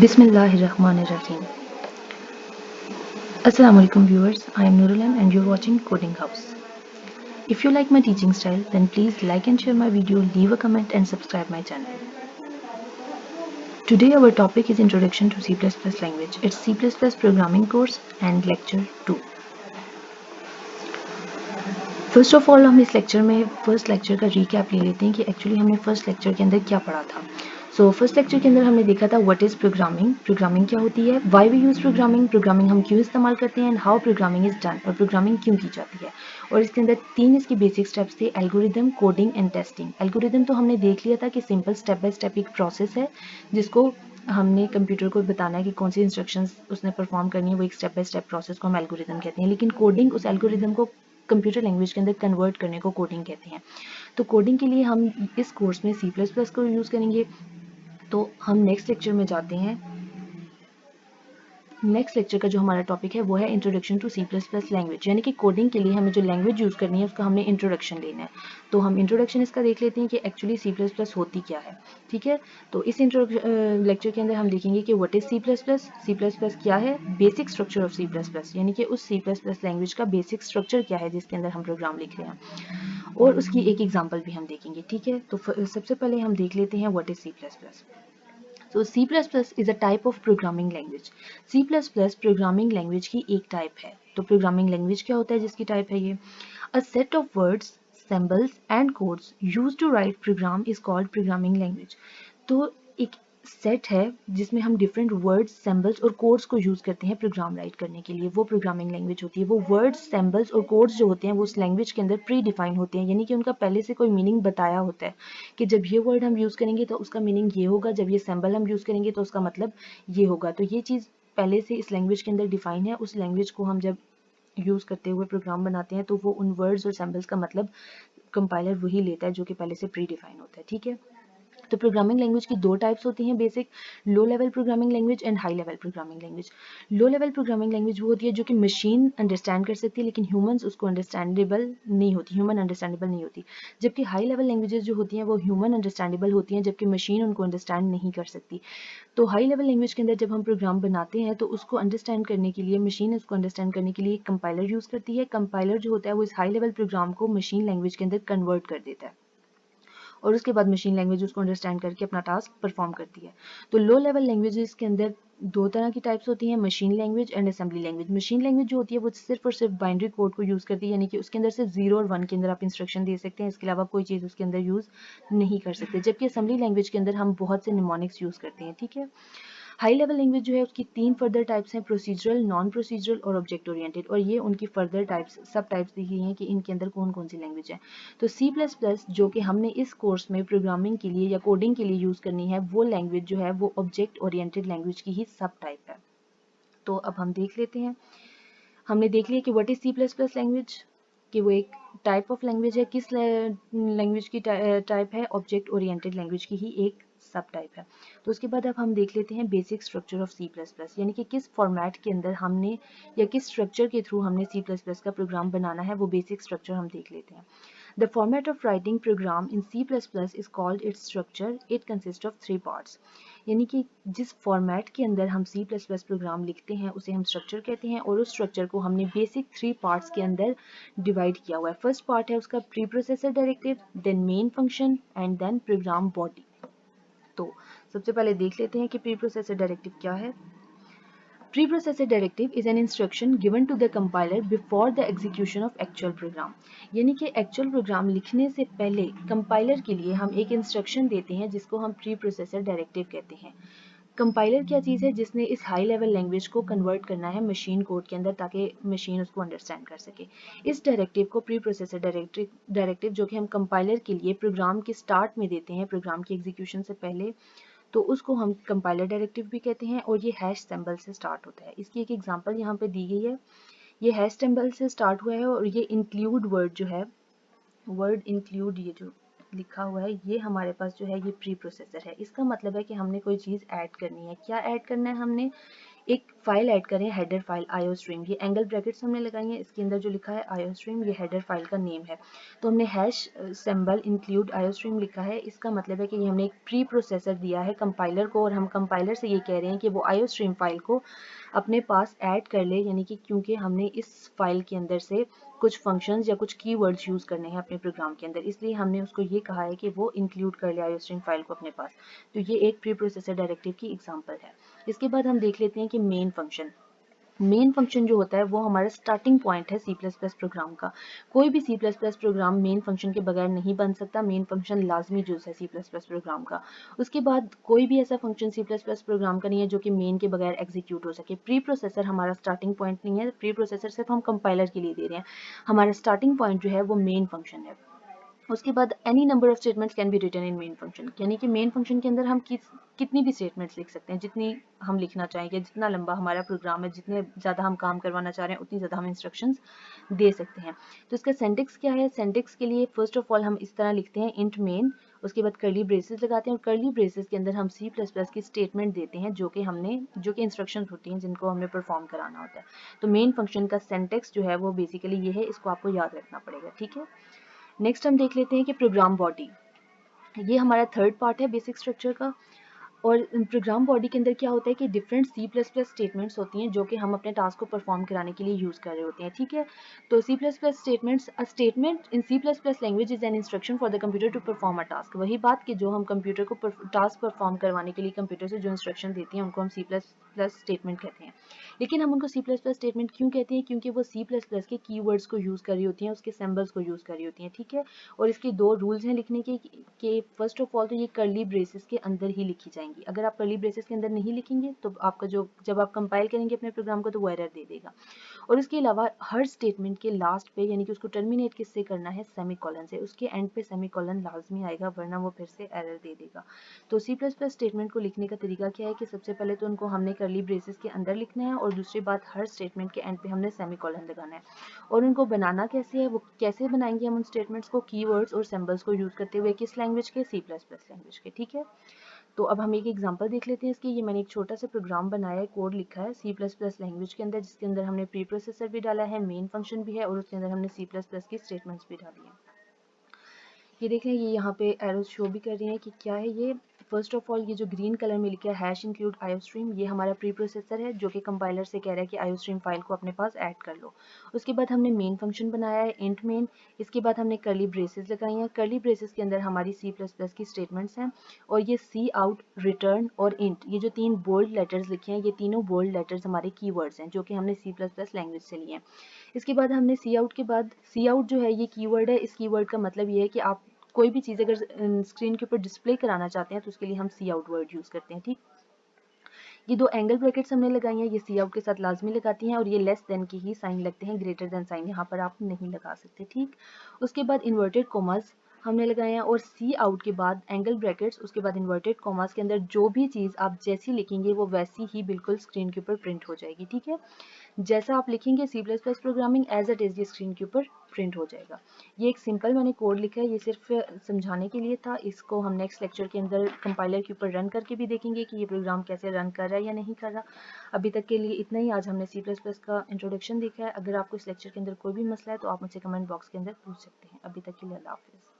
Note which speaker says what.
Speaker 1: Bismillahirrahmanirrahim. Assalamu alaikum viewers, I am Nurulan and you are watching Coding House. If you like my teaching style, then please like and share my video, leave a comment and subscribe my channel. Today our topic is Introduction to C++ language. It's C++ programming course and lecture 2. First of all हम इस lecture में first lecture का recap ले लेते हैं कि actually हमने first lecture के अंदर क्या पढ़ा था। फर्स्ट लेक्चर के अंदर हमने देखा था व्हाट इज़ प्रोग्रामिंग, प्रोग्रामिंग क्या होती है, why we use programming, programming हम क्यों इस्तेमाल करते हैं and how programming is done, और प्रोग्रामिंग क्यों की जाती है। और इसके अंदर 3 इसके बेसिक स्टेप्स थे, algorithm, coding and testing. Algorithm तो हमने देख लिया था कि सिंपल स्टेप बाय स्टेप एक प्रोसेस है जिसको हमने कंप्यूटर को बताना है कि कौन सी इंस्ट्रक्शंस उसने परफॉर्म करनी है, वो एक स्टेप बाय स्टेप प्रोसेस को हम एल्गोरिदम कहते हैं। लेकिन कोडिंग उस एल्गोरिदम को कंप्यूटर लैंग्वेज के अंदर कन्वर्ट करने को कोडिंग कहते हैं। तो कोडिंग के लिए हम इस कोर्स में C++ को यूज़ करेंगे। तो हम नेक्स्ट लेक्चर में जाते हैं। नेक्स्ट लेक्चर का जो हमारा टॉपिक है वो है इंट्रोडक्शन टू C++ लैंग्वेज, यानी कि कोडिंग के लिए हमें जो लैंग्वेज यूज़ करनी है उसका हमने इंट्रोडक्शन लेना है। तो हम इंट्रोडक्शन इसका देख लेते हैं कि एक्चुअली C++ होती क्या है। ठीक है, तो इस लेक्चर के अंदर हम देखेंगे कि व्हाट इज़ C++ क्या है, बेसिक स्ट्रक्चर ऑफ C++, यानी कि उस C++ लैंग्वेज का बेसिक स्ट्रक्चर क्या है जिसके अंदर हम प्रोग्राम लिख रहे हैं, और उसकी एक एग्जाम्पल भी हम देखेंगे। ठीक है, तो सबसे पहले हम देख लेते हैं what is C++। So C++ is a type of programming language. C++ programming language की एक टाइप है। तो प्रोग्रामिंग लैंग्वेज क्या होता है जिसकी टाइप है ये? A set of words, symbols and codes used to write program is called programming language. तो एक सेट है जिसमें हम डिफरेंट वर्ड्स, सिंबल्स और कोड्स को यूज़ करते हैं प्रोग्राम राइट करने के लिए, वो प्रोग्रामिंग लैंग्वेज होती है। वो वर्ड्स, सिंबल्स और कोड्स जो होते हैं वो उस लैंग्वेज के अंदर प्री डिफाइन होते हैं, यानी कि उनका पहले से कोई मीनिंग बताया होता है कि जब ये वर्ड हम यूज़ करेंगे तो उसका मीनिंग ये होगा, जब ये सिंबल हम यूज़ करेंगे तो उसका मतलब ये होगा। तो ये चीज़ पहले से इस लैंग्वेज के अंदर डिफाइन है। उस लैंग्वेज को हम जब यूज़ करते हुए प्रोग्राम बनाते हैं तो वो उन वर्ड्स और सिंबल्स का मतलब कंपाइलर वही लेता है जो कि पहले से प्री डिफाइन होता है। ठीक है, तो प्रोग्रामिंग लैंग्वेज की दो टाइप्स होती हैं basic, low level programming language and high level programming language. Low level programming language वो होती है जो कि मशीन अंडरस्टैंड कर सकती है लेकिन ह्यूमंस उसको अंडरस्टैंडेबल नहीं होती, ह्यूमन अंडरस्टैंडेबल नहीं होती। जबकि हाई लेवल लैंग्वेजेस जो होती हैं वो ह्यूमन अंडरस्टैंडेबल होती हैं जबकि मशीन उनको अंडरस्टैंड नहीं कर सकती। तो हाई लेवल लैंग्वेज के अंदर जब हम प्रोग्राम बनाते हैं तो उसको अंडरस्टैंड करने के लिए, मशीन उसको अंडरस्टैंड करने के लिए एक कंपाइलर यूज़ करती है। कंपाइलर जो होता है वो इस हाई लेवल प्रोग्राम को मशीन लैंग्वेज के अंदर कन्वर्ट कर देता है और उसके बाद मशीन लैंग्वेज उसको अंडरस्टैंड करके अपना टास्क परफॉर्म करती है। तो लो लेवल लैंग्वेजेस के अंदर दो तरह की टाइप्स होती हैं, machine language and assembly language. Machine language जो होती है वो सिर्फ और सिर्फ बाइनरी कोड को यूज़ करती है, यानी कि उसके अंदर सिर्फ 0 और 1 के अंदर आप इंस्ट्रक्शन दे सकते हैं, इसके अलावा कोई चीज़ उसके अंदर यूज़ नहीं कर सकते। जबकि असेंबली लैंग्वेज के अंदर हम बहुत से निमोनिक्स यूज़ करते हैं। ठीक है, हाई लेवल लैंग्वेज जो है उसकी 3 फर्दर टाइप्स हैं, प्रोसीजरल, नॉन प्रोसीजरल और ऑब्जेक्ट ओरिएंटेड, और ये उनकी फर्दर टाइप्स, सब टाइप्स दी गई हैं कि इनके अंदर कौन कौन सी लैंग्वेज है। तो C++ जो कि हमने इस कोर्स में प्रोग्रामिंग के लिए या कोडिंग के लिए यूज़ करनी है, वो लैंग्वेज जो है वो ऑब्जेक्ट ओरिएंटेड लैंग्वेज की ही सब टाइप है। तो अब हम देख लेते हैं, हमने देख लिया कि व्हाट इज़ C++ लैंग्वेज, कि वो एक टाइप ऑफ लैंग्वेज है। किस लैंग्वेज की टाइप है? ऑब्जेक्ट ओरिएंटेड लैंग्वेज की ही एक सब टाइप है। तो उसके बाद अब हम देख लेते हैं बेसिक स्ट्रक्चर ऑफ C++, यानी कि किस फॉर्मेट के अंदर हमने या किस स्ट्रक्चर के थ्रू हमने C++ का प्रोग्राम बनाना है, वो बेसिक स्ट्रक्चर हम देख लेते हैं। The format of writing program in C++ is called its structure. It consists of 3 parts. यानी कि जिस फॉर्मेट के अंदर हम C++ प्रोग्राम लिखते हैं उसे हम स्ट्रक्चर कहते हैं, और उस स्ट्रक्चर को हमने बेसिक 3 पार्ट्स के अंदर डिवाइड किया हुआ है। फर्स्ट पार्ट है उसका preprocessor directive, then main function and then program body. तो सबसे पहले देख लेते हैं कि प्री प्रोसेसर डायरेक्टिव क्या है। Preprocessor directive is an instruction given to the compiler before the execution of actual program. यानी कि एक्चुअल प्रोग्राम लिखने से पहले कंपाइलर के लिए हम एक इंस्ट्रक्शन देते हैं जिसको हम प्री प्रोसेसर डायरेक्टिव कहते हैं। कंपाइलर क्या चीज़ है? जिसने इस हाई लेवल लैंग्वेज को कन्वर्ट करना है मशीन कोड के अंदर ताकि मशीन उसको अंडरस्टैंड कर सके। इस डायरेक्टिव को प्री प्रोसेसर डायरेक्टिव जो कि हम कंपाइलर के लिए प्रोग्राम के स्टार्ट में देते हैं, प्रोग्राम की एग्जीक्यूशन से पहले, तो उसको हम कंपाइलर डायरेक्टिव भी कहते हैं, और ये हैश सिंबल से स्टार्ट होता है। इसकी एक एग्जांपल यहाँ पे दी गई है, ये हैश सिंबल से स्टार्ट हुआ है, और ये इंक्लूड वर्ड जो है, वर्ड इंक्लूड ये जो लिखा हुआ है, ये हमारे पास जो है ये प्री प्रोसेसर है। इसका मतलब है कि हमने कोई चीज़ ऐड करनी है। क्या ऐड करना है हमने? एक फाइल ऐड करें, हेडर फाइल आईओस्ट्रीम, ये एंगल ब्रैकेट्स हमने लगाई हैं, इसके अंदर जो लिखा है आईओस्ट्रीम ये हेडर फाइल का नेम है। तो हमने हैश सिंबल इंक्लूड आईओस्ट्रीम लिखा है, इसका मतलब है कि हमने एक प्री प्रोसेसर दिया है कंपाइलर को और हम कंपाइलर से ये कह रहे हैं कि वो आईओस्ट्रीम फाइल को अपने पास ऐड कर ले, यानी कि क्योंकि हमने इस फाइल के अंदर से कुछ फंक्शंस या कुछ कीवर्ड्स यूज़ करने हैं अपने प्रोग्राम के अंदर, इसलिए हमने उसको ये कहा है कि वो इंक्लूड कर ले आईओस्ट्रीम फाइल को अपने पास। तो ये एक प्री प्रोसेसर डायरेक्टिव की एग्जांपल है। इसके बाद हम देख लेते हैं कि मेन फंक्शन। मेन फंक्शन जो होता है वो हमारा स्टार्टिंग पॉइंट है सी प्लस प्लस प्रोग्राम का। कोई भी C plus plus program main function के बगैर नहीं बन सकता, मेन फंक्शन लाजमी जुज है सी प्लस प्लस प्रोग्राम का। उसके बाद कोई भी ऐसा function C plus plus program का नहीं है जो कि मेन के बगैर एग्जीक्यूट हो सके। प्री प्रोसेसर हमारा स्टार्टिंग पॉइंट नहीं है, प्री प्रोसेसर सिर्फ हम कंपाइलर के लिए दे रहे हैं, हमारा स्टार्टिंग पॉइंट जो है वो मेन फंक्शन है। उसके बाद any number of statements can be written in main function, यानी कि मेन फंक्शन के अंदर हम कितनी भी स्टेटमेंट्स लिख सकते हैं, जितनी हम लिखना चाहेंगे, जितना लंबा हमारा प्रोग्राम है, जितने ज़्यादा हम काम करवाना चाह रहे हैं उतनी ज़्यादा हम इंस्ट्रक्शंस दे सकते हैं। तो इसका सिंटैक्स क्या है? सिंटैक्स के लिए फर्स्ट ऑफ ऑल हम इस तरह लिखते हैं इंट मेन, उसके बाद कर्ली ब्रेसेस लगाते हैं और कर्ली ब्रेसेस के अंदर हम सी प्लस प्लस की स्टेटमेंट देते हैं जो कि इंस्ट्रक्शंस होती हैं जिनको हमने परफॉर्म कराना होता है। तो मेन फंक्शन का सिंटैक्स जो है वो बेसिकली ये है, इसको आपको याद रखना पड़ेगा, ठीक है। नेक्स्ट हम देख लेते हैं कि प्रोग्राम बॉडी, ये हमारा थर्ड पार्ट है बेसिक स्ट्रक्चर का। और प्रोग्राम बॉडी के अंदर क्या होता है कि different C plus plus statements होती हैं जो कि हम अपने टास्क को परफॉर्म कराने के लिए यूज़ कर रहे होते हैं, ठीक है। तो C plus plus statements, a statement in C plus plus language is an instruction for the computer to perform a task. वही बात कि जो हम कंप्यूटर को टास्क परफॉर्म करवाने के लिए कंप्यूटर से जो इंस्ट्रक्शन देती हैं उनको हम सी प्लस प्लस स्टेटमेंट कहते हैं। लेकिन हम उनको सी प्लस प्लस स्टेटमेंट क्यों कहते हैं? क्योंकि वो सी प्लस प्लस के कीवर्ड्स को यूज़ कर रही होती हैं, उसके सिंबल्स को यूज़ कर रही होती हैं, ठीक है। और इसके दो रूल्स हैं लिखने के कि फर्स्ट ऑफ ऑल तो ये कर्ली ब्रेसेस के अंदर ही लिखी जाएंगी। अगर आप कर्ली ब्रेसेस के अंदर नहीं लिखेंगे तो आपका जो जब आप कंपाइल करेंगे अपने प्रोग्राम को तो वो एरर दे देगा। और इसके अलावा हर स्टेटमेंट के लास्ट पे, यानी कि उसको टर्मिनेट किससे करना है? सेमीकोलन से। उसके एंड पे सेमीकोलन लाजमी आएगा वरना वो फिर से एरर दे देगा। तो सी प्लस प्लस स्टेटमेंट को लिखने का तरीका क्या है कि सबसे पहले तो उनको हमने कर्ली ब्रेसेस के अंदर लिखना है और दूसरी बात हर स्टेटमेंट के एंड पे हमने सेमीकोलन लगाना है। और उनको बनाना कैसे है, वो कैसे बनाएंगे हम उन स्टेटमेंट्स को? कीवर्ड्स और सिंबल्स को यूज़ करते हुए। किस लैंग्वेज के? सी प्लस प्लस लैंग्वेज के, ठीक है। तो अब हम एक एग्जांपल देख लेते हैं इसकी। ये मैंने एक छोटा सा प्रोग्राम बनाया है, कोड लिखा है सी प्लस प्लस लैंग्वेज के अंदर, जिसके अंदर हमने प्री प्रोसेसर भी डाला है, मेन फंक्शन भी है और उसके अंदर हमने सी प्लस प्लस की स्टेटमेंट्स भी डाली है। ये देखें, ये यहाँ पे एरोज शो भी कर रही हैं कि क्या है ये। फर्स्ट ऑफ ऑल ये जो ग्रीन कलर में लिखा है हैश इंक्लूड आईओस्ट्रीम, ये हमारा प्री प्रोसेसर है जो कि कंपाइलर से कह रहा है कि आईओस्ट्रीम फाइल को अपने पास ऐड कर लो। उसके बाद हमने मेन फंक्शन बनाया है इंट मेन। इसके बाद हमने कर्ली ब्रेसेस लगाई हैं, कर्ली ब्रेसेस के अंदर हमारी सी प्लस प्लस की स्टेटमेंट्स हैं। और ये सी आउट, रिटर्न और इंट, ये जो तीन बोल्ड लेटर्स लिखे हैं, ये तीनों बोल्ड लेटर्स हमारे कीवर्ड्स हैं जो कि हमने सी प्लस प्लस लैंग्वेज से लिए हैं। इसके बाद हमने सी आउट के बाद, सी आउट जो है ये कीवर्ड है, इस कीवर्ड का मतलब ये है कि आप कोई भी चीज़ अगर स्क्रीन के ऊपर डिस्प्ले कराना चाहते हैं तो उसके लिए हम सी आउट वर्ड यूज़ करते हैं, ठीक। ये दो एंगल ब्रैकेट्स हमने लगाई हैं, ये सी आउट के साथ लाजमी लगाती हैं और ये लेस देन के ही साइन लगते हैं, ग्रेटर देन साइन यहाँ पर आप नहीं लगा सकते, ठीक। उसके बाद इन्वर्टेड कोमास हमने लगाए हैं और सी आउट के बाद एंगल ब्रैकेट्स, उसके बाद इन्वर्टेड कोमास के अंदर जो भी चीज़ आप जैसी लिखेंगे वो वैसी ही बिल्कुल स्क्रीन के ऊपर प्रिंट हो जाएगी, ठीक है। जैसा आप लिखेंगे C plus plus programming as it is ये स्क्रीन के ऊपर प्रिंट हो जाएगा। ये एक सिंपल मैंने कोड लिखा है, ये सिर्फ समझाने के लिए था। इसको हम नेक्स्ट लेक्चर के अंदर कंपाइलर के ऊपर रन करके भी देखेंगे कि ये प्रोग्राम कैसे रन कर रहा है या नहीं कर रहा। अभी तक के लिए इतना ही। आज हमने सी प्लस प्लस का इंट्रोडक्शन देखा है। अगर आपको इस लेक्चर के अंदर कोई भी मसला है तो आप मुझसे कमेंट बॉक्स के अंदर पूछ सकते हैं। अभी तक के लिए अल्लाह हाफिज़।